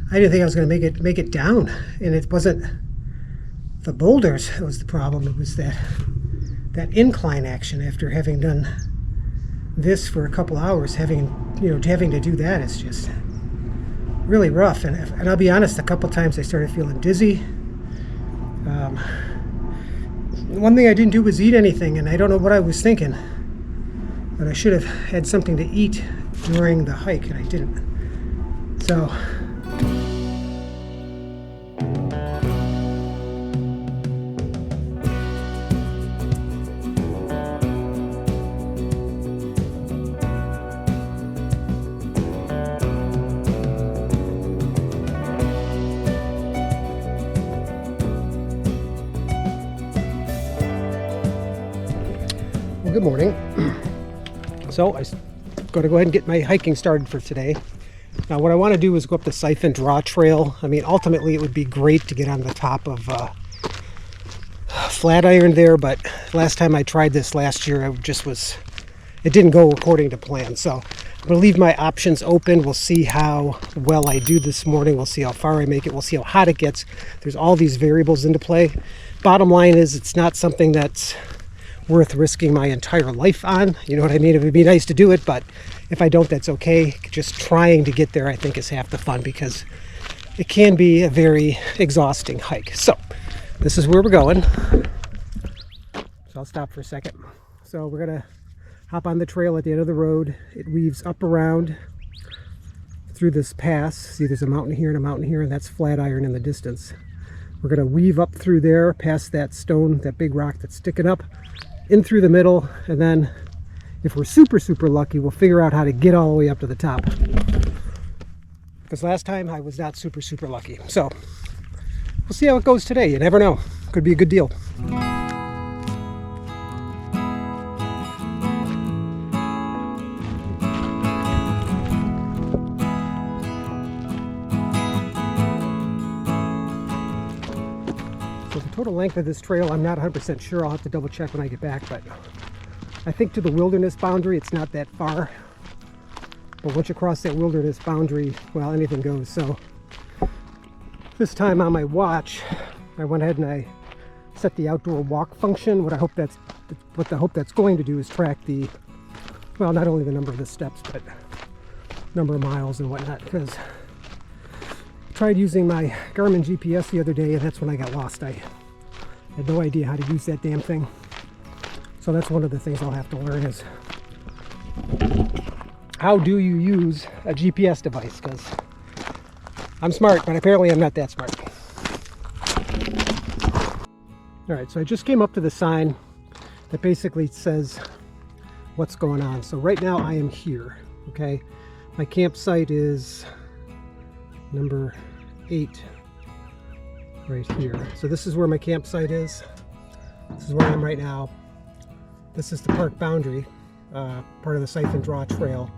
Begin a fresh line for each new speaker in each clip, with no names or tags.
I didn't think I was going to make it down, and it wasn't the boulders that was the problem. It was that incline action. After having done this for a couple hours, having to do that is just really rough. And I'll be honest, a couple times I started feeling dizzy. One thing I didn't do was eat anything, and I don't know what I was thinking, but I should have had something to eat during the hike, and I didn't. So good morning. So I'm going to go ahead and get my hiking started for today. Now what I want to do is go up the Siphon Draw trail. I mean, ultimately it would be great to get on the top of Flatiron there, but last time I tried this last year, it didn't go according to plan. So I'm going to leave my options open. We'll see how well I do this morning. We'll see how far I make it. We'll see how hot it gets. There's all these variables into play. Bottom line is, it's not something that's worth risking my entire life on. You know what I mean? It would be nice to do it, but if I don't, that's okay. Just trying to get there, I think, is half the fun, because it can be a very exhausting hike. So this is where we're going. So I'll stop for a second. So we're gonna hop on the trail at the end of the road. It weaves up around through this pass. See, there's a mountain here and a mountain here, and that's Flatiron in the distance. We're gonna weave up through there, past that stone, that big rock that's sticking up, in through the middle, and then if we're super lucky, we'll figure out how to get all the way up to the top, because last time I was not super lucky. So we'll see how it goes today. You never know, could be a good deal. The total length of this trail, I'm not 100% sure. I'll have to double check when I get back, but I think to the wilderness boundary it's not that far. But once you cross that wilderness boundary, well, anything goes. So this time on my watch, I went ahead and I set the outdoor walk function. What I hope that's going to do is track the, well, not only the number of the steps, but number of miles and whatnot, because I tried using my Garmin GPS the other day, and that's when I got lost. I had no idea how to use that damn thing. So that's one of the things I'll have to learn, is how do you use a GPS device? Because I'm smart, but apparently I'm not that smart. All right, so I just came up to the sign that basically says what's going on. So right now I am here, okay? My campsite is number 8 right here. So this is where my campsite is. This is where I am right now. This is the park boundary, part of the Siphon Draw trail.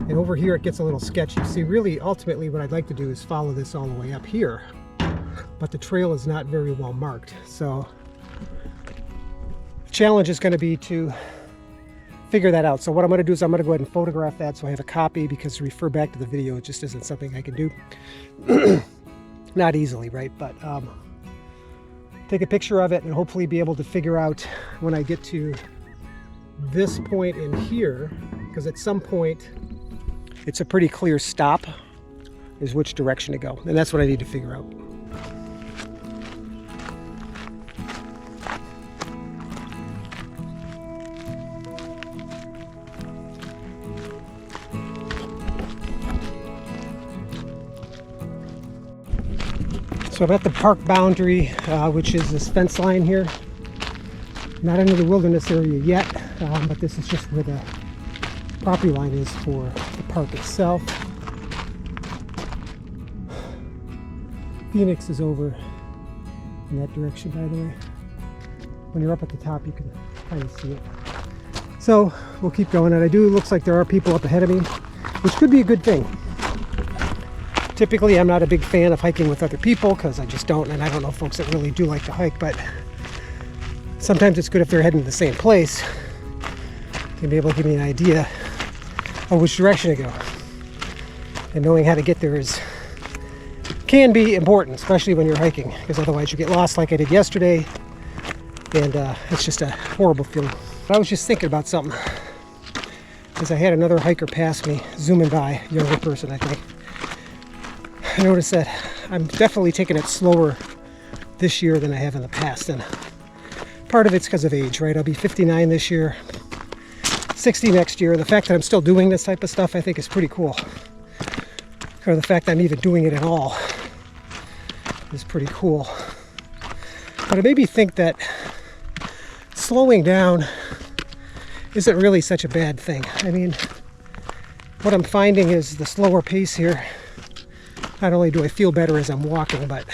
And over here it gets a little sketchy. See, really, ultimately what I'd like to do is follow this all the way up here, but the trail is not very well marked. So the challenge is going to be to figure that out. So what I'm going to do is I'm going to go ahead and photograph that so I have a copy, because to refer back to the video, it just isn't something I can do. Not easily, right? But take a picture of it and hopefully be able to figure out when I get to this point in here, because at some point it's a pretty clear stop, is which direction to go. And that's what I need to figure out. So I'm at the park boundary, which is this fence line here. Not into the wilderness area yet, but this is just where the property line is for the park itself. Phoenix is over in that direction, by the way. When you're up at the top, you can kind of see it. So we'll keep going, and it looks like there are people up ahead of me, which could be a good thing. Typically, I'm not a big fan of hiking with other people, because I just don't, and I don't know folks that really do like to hike, but sometimes it's good if they're heading to the same place to be able to give me an idea of which direction to go. And knowing how to get there is can be important, especially when you're hiking, because otherwise you get lost like I did yesterday, and it's just a horrible feeling. But I was just thinking about something, because I had another hiker pass me, zooming by, a younger person, I think. I noticed that I'm definitely taking it slower this year than I have in the past, and part of it's because of age, right? I'll be 59 this year, 60 next year, and the fact that I'm still doing this type of stuff I think is pretty cool. Or the fact that I'm even doing it at all is pretty cool. But it made me think that slowing down isn't really such a bad thing. I mean, what I'm finding is the slower pace here, not only do I feel better as I'm walking, but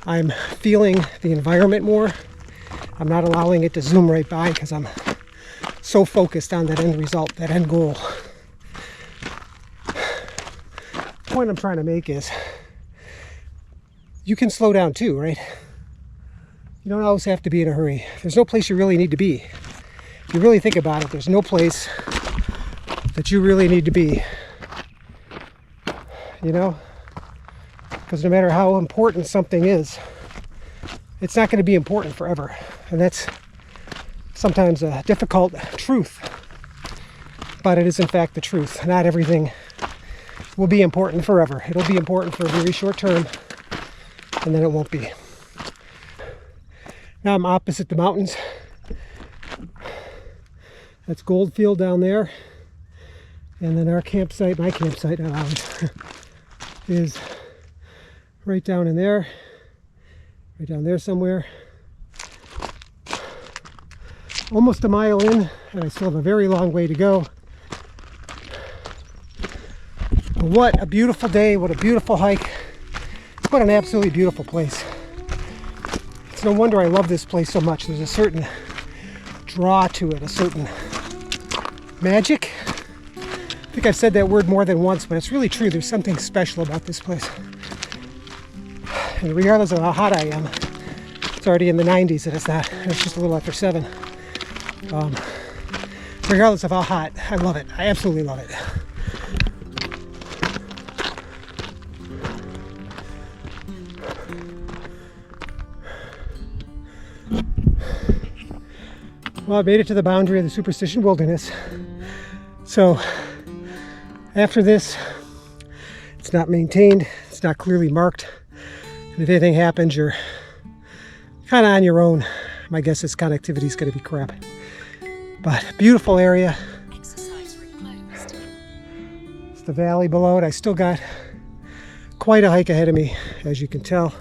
I'm feeling the environment more. I'm not allowing it to zoom right by because I'm so focused on that end result, that end goal. The point I'm trying to make is you can slow down too, right? You don't always have to be in a hurry. There's no place you really need to be. If you really think about it, there's no place that you really need to be. You know? Because no matter how important something is, it's not going to be important forever. And that's sometimes a difficult truth. But it is in fact the truth. Not everything will be important forever. It'll be important for a very short term, and then it won't be. Now I'm opposite the mountains. That's Goldfield down there. And then our campsite, my campsite, not ours, is right down in there. Right down there somewhere. Almost a mile in, and I still have a very long way to go. But what a beautiful day, what a beautiful hike. What an absolutely beautiful place. It's no wonder I love this place so much. There's a certain draw to it, a certain magic. I think I've said that word more than once, but it's really true. There's something special about this place. And regardless of how hot I am, it's already in the 90s and it's just a little after 7. Regardless of how hot, I love it. I absolutely love it. Well, I made it to the boundary of the Superstition Wilderness. So after this, it's not maintained, it's not clearly marked. And if anything happens, you're kind of on your own. My guess is connectivity is going to be crap. But beautiful area. Exercise reclosed. It's the valley below it. I still got quite a hike ahead of me, as you can tell.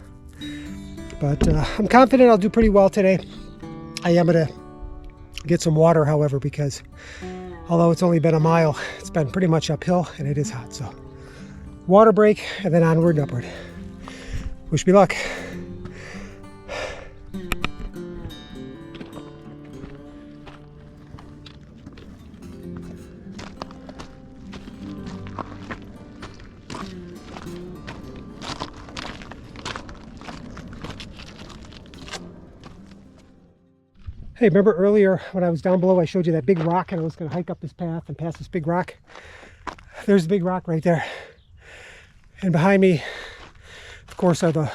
But I'm confident I'll do pretty well today. I am going to get some water, however, because although it's only been a mile, it's been pretty much uphill and it is hot. So water break and then onward and upward. Wish me luck. Hey, remember earlier when I was down below, I showed you that big rock and I was going to hike up this path and past this big rock? There's the big rock right there. And behind me, of course, are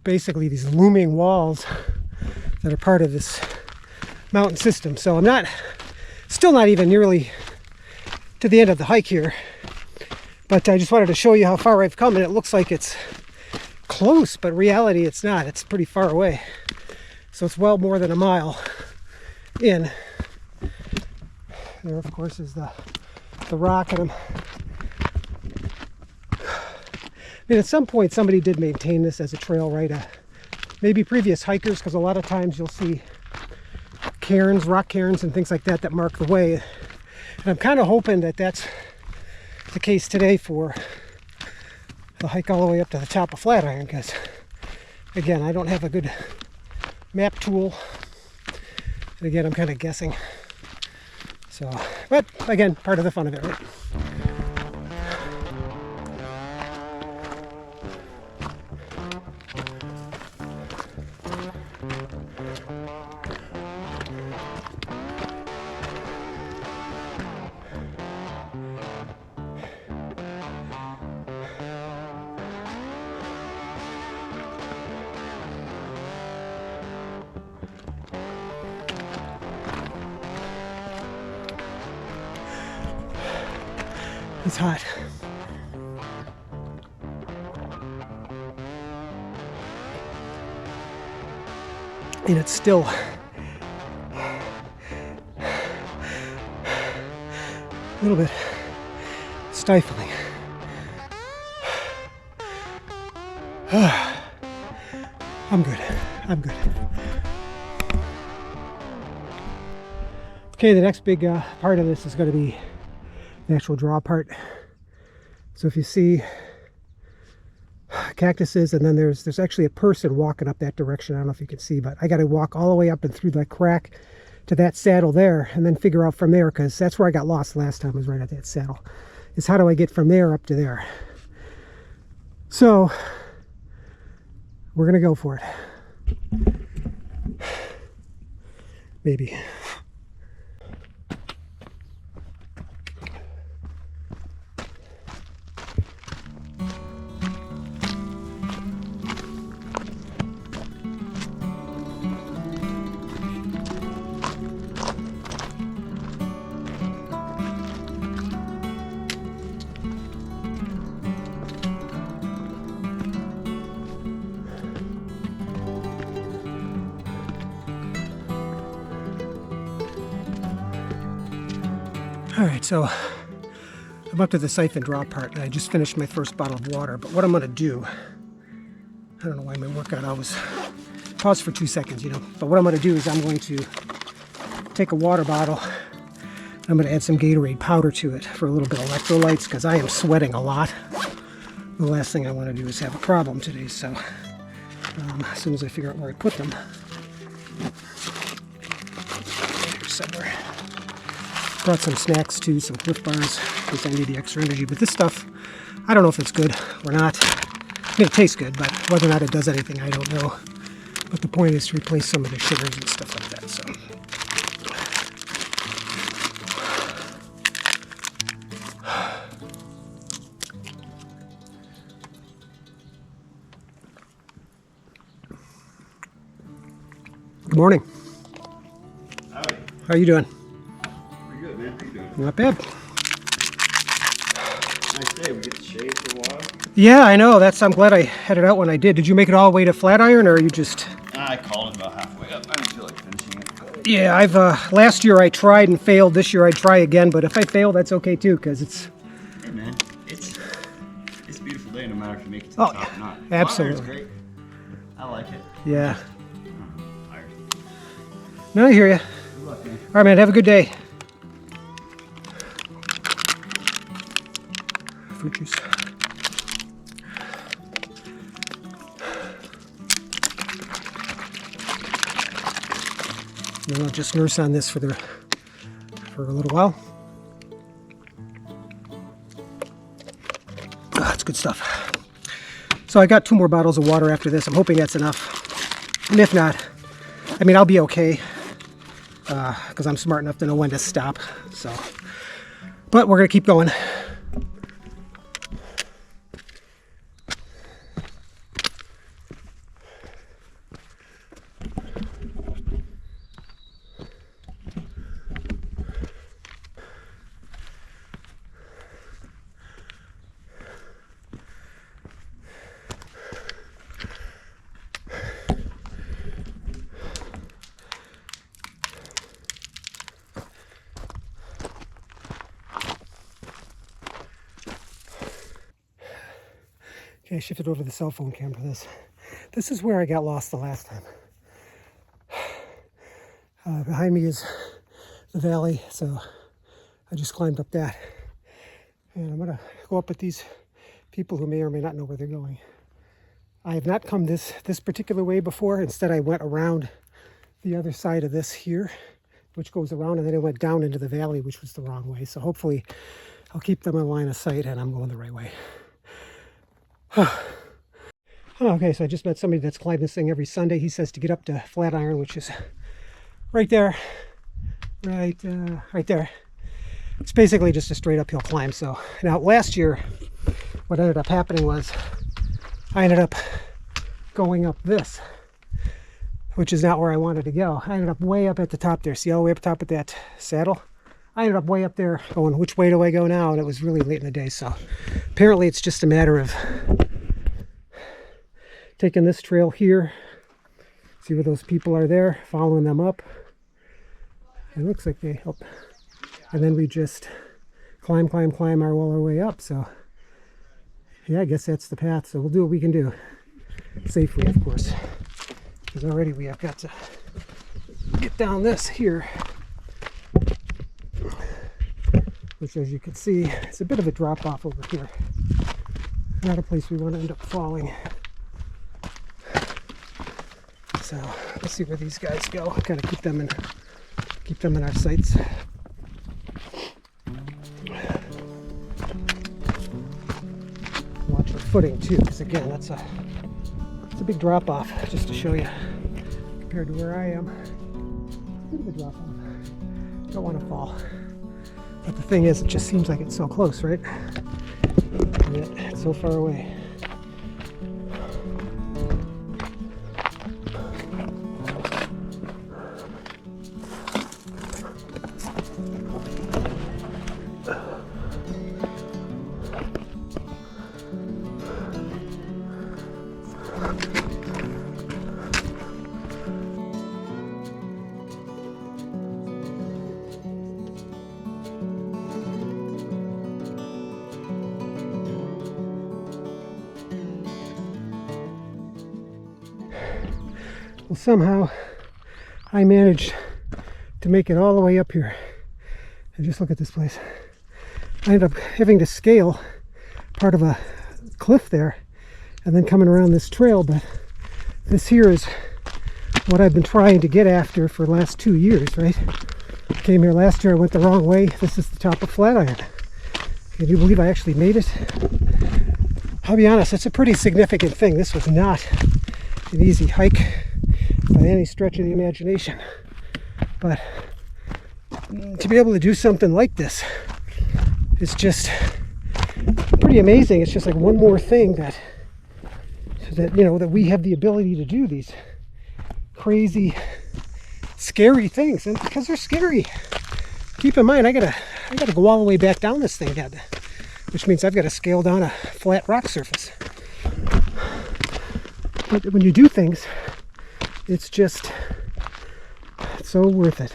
basically these looming walls that are part of this mountain system. So I'm still not even nearly to the end of the hike here. But I just wanted to show you how far I've come, and it looks like it's close, but in reality it's not. It's pretty far away. So it's well more than a mile in. There, of course, is the rock. And I mean, at some point, somebody did maintain this as a trail, right? Maybe previous hikers, because a lot of times you'll see cairns, rock cairns, and things like that that mark the way. And I'm kind of hoping that that's the case today for the hike all the way up to the top of Flatiron, because, again, I don't have a good map tool, and again I'm kind of guessing, so, but again, part of the fun of it, right? It's hot. And it's still a little bit stifling. I'm good. I'm good. Okay, the next big part of this is going to be the actual draw part. So if you see cactuses, and then there's actually a person walking up that direction. I don't know if you can see, but I got to walk all the way up and through that crack to that saddle there, and then figure out from there, because that's where I got lost last time, was right at that saddle, is how do I get from there up to there. So we're gonna go for it. Maybe. All right, so I'm up to the Siphon Draw part, and I just finished my first bottle of water. But what I'm going to do, I don't know why my workout always pause for 2 seconds, you know. But what I'm going to do is I'm going to take a water bottle. I'm going to add some Gatorade powder to it for a little bit of electrolytes, because I am sweating a lot. The last thing I want to do is have a problem today. So as soon as I figure out where I put them, here somewhere. Brought some snacks too, some Cliff Bars, because I need the extra energy. But this stuff, I don't know if it's good or not. I mean, it tastes good, but whether or not it does anything, I don't know. But the point is to replace some of the sugars and stuff like that. So, good morning.
Howdy.
How are you doing?
Pretty good, man. How you doing?
Not bad.
Nice day. We get to shave for a while.
Yeah, I know. I'm glad I headed out when I did. Did you make it all the way to Flatiron, or are you just?
I called it about halfway up. I didn't feel like finishing it.
Yeah, I've last year I tried and failed. This year I'd try again, but if I fail, that's okay too, because it's.
Hey, man. It's a beautiful day, no matter if you make it to the top or not.
Absolutely.
Flatiron's great. I like it.
Yeah.
I'm tired.
No, I hear you.
Good luck, man.
All right, man. Have a good day. Fruit juice. And I'll just nurse on this for a little while. That's good stuff. So I got 2 more bottles of water after this. I'm hoping that's enough. And if not, I mean, I'll be okay, because I'm smart enough to know when to stop. So, but we're gonna keep going. Okay, I shifted over the cell phone cam for this. This is where I got lost the last time. Behind me is the valley, so I just climbed up that. And I'm gonna go up with these people who may or may not know where they're going. I have not come this particular way before. Instead, I went around the other side of this here, which goes around, and then I went down into the valley, which was the wrong way. So hopefully I'll keep them in line of sight and I'm going the right way. Okay, so I just met somebody that's climbed this thing every Sunday. He says to get up to Flatiron, which is right there, right there. It's basically just a straight uphill climb. So now last year, what ended up happening was I ended up going up this, which is not where I wanted to go. I ended up way up at the top there. See all the way up top at that saddle? I ended up way up there going, which way do I go now? And it was really late in the day, so apparently it's just a matter of taking this trail here, see where those people are there, following them up. It looks like they help. And then we just climb our way up. So yeah, I guess that's the path. So we'll do what we can do safely, of course, because already we have got to get down this here, which, as you can see, it's a bit of a drop off over here. Not a place we want to end up falling. So let's see where these guys go. Kind of keep them in our sights. Watch our footing too, because again, it's a big drop off. Just to show you, compared to where I am, a bit of a drop off. Don't want to fall. But the thing is, it just seems like it's so close, right? And yet it's so far away. Well, somehow I managed to make it all the way up here. And just look at this place. I ended up having to scale part of a cliff there and then coming around this trail, but this here is what I've been trying to get after for the last 2 years, right? Came here last year, I went the wrong way. This is the top of Flatiron. Can you believe I actually made it? I'll be honest, it's a pretty significant thing. This was not an easy hike by any stretch of the imagination, but to be able to do something like this is just pretty amazing. It's just like one more thing that you know, that we have the ability to do these crazy, scary things, and because they're scary. Keep in mind, I gotta go all the way back down this thing yet, which means I've got to scale down a flat rock surface. But when you do things, it's just so worth it.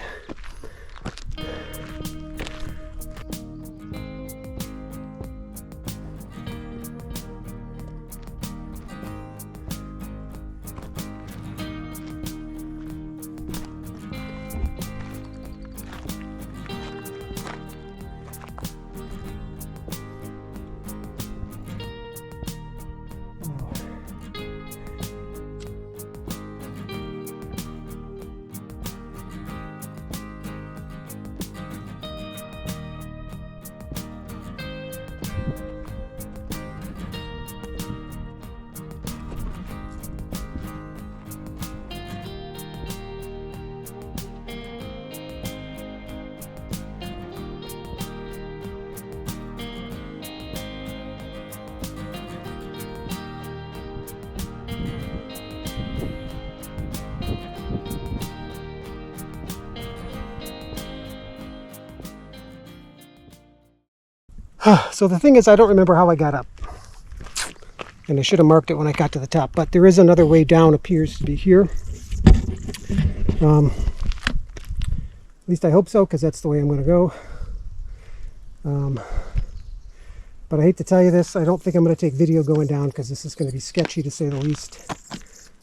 So the thing is, I don't remember how I got up, and I should have marked it when I got to the top, but there is another way down, appears to be here. At least I hope so, because that's the way I'm going to go. But I hate to tell you this, I don't think I'm going to take video going down, because this is going to be sketchy to say the least.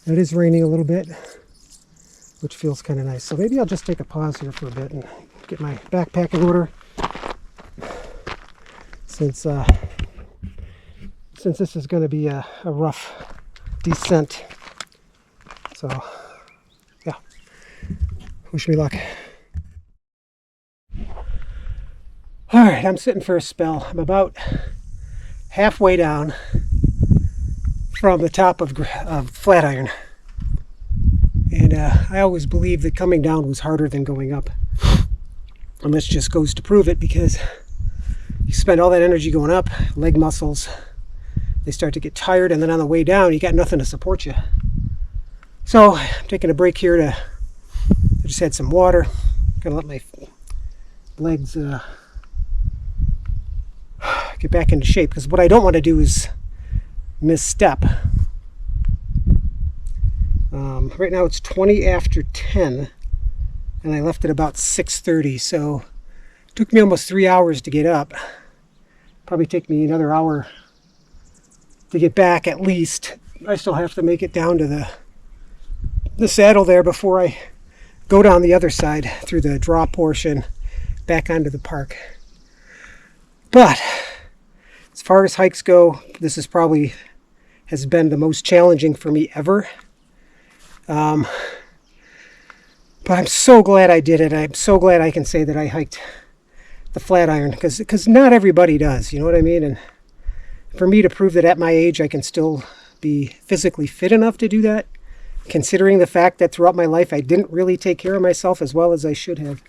It is raining a little bit, which feels kind of nice. So maybe I'll just take a pause here for a bit and get my backpack in order. Since this is going to be a rough descent. So, yeah, wish me luck. All right, I'm sitting for a spell. I'm about halfway down from the top of Flatiron. And I always believed that coming down was harder than going up. And this just goes to prove it, because you spend all that energy going up, leg muscles, they start to get tired, and then on the way down, you got nothing to support you. So I'm taking a break here I just had some water. Gonna let my legs get back into shape, because what I don't want to do is misstep. Right now it's 20 after 10 and I left at about 6:30, so it took me almost 3 hours to get up. Probably take me another hour to get back at least. I still have to make it down to the saddle there before I go down the other side through the draw portion back onto the park. But as far as hikes go, this is probably has been the most challenging for me ever. But I'm so glad I did it. I'm so glad I can say that I hiked the Flatiron, because not everybody does, you know what I mean? And for me to prove that at my age I can still be physically fit enough to do that, considering the fact that throughout my life I didn't really take care of myself as well as I should have.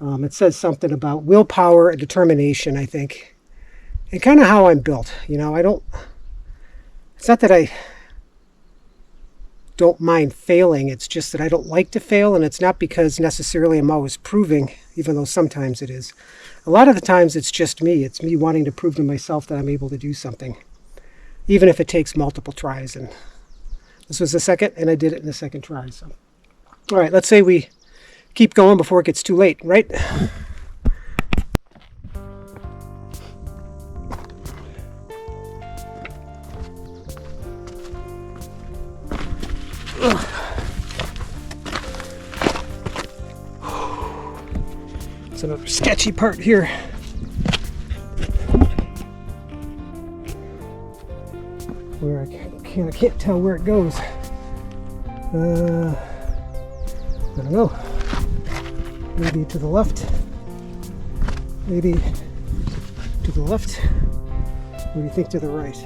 It says something about willpower and determination, I think, and kind of how I'm built. You know, it's not that I don't mind failing, it's just that I don't like to fail, and it's not because necessarily I'm always proving, even though sometimes it is. A lot of the times it's just me. It's me wanting to prove to myself that I'm able to do something, even if it takes multiple tries. And this was the second, and I did it in the second try. So, all right, let's say we keep going before it gets too late, right? It's another sketchy part here. Where I can't tell where it goes. I don't know. Maybe to the left. Maybe to the left. What do you think to the right?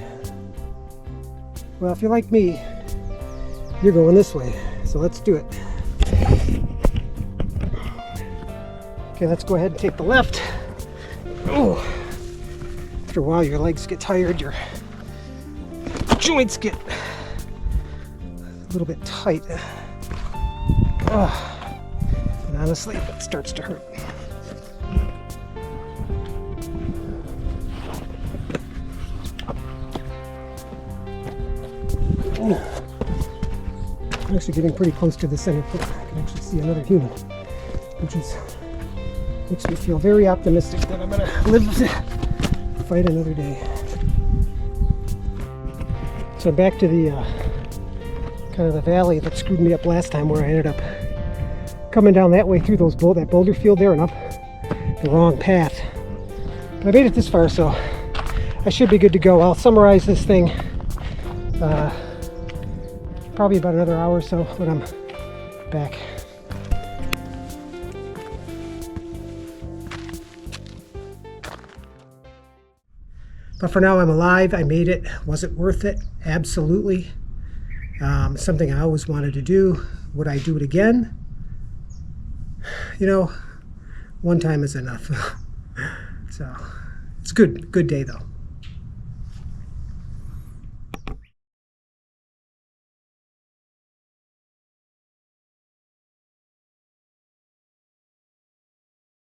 Well, if you're like me, you're going this way. So let's do it. Okay, let's go ahead and take the left. Oh, after a while your legs get tired, your joints get a little bit tight. And honestly, it starts to hurt. I'm actually getting pretty close to the center point. I can actually see another human, which makes me feel very optimistic that I'm going to live to fight another day. So back to the kind of the valley that screwed me up last time, where I ended up coming down that way through that boulder field there and up the wrong path. But I made it this far, so I should be good to go. I'll summarize this thing probably about another hour or so when I'm back. But for now, I'm alive. I made it. Was it worth it? Absolutely. Something I always wanted to do. Would I do it again? You know, one time is enough. So it's good day though.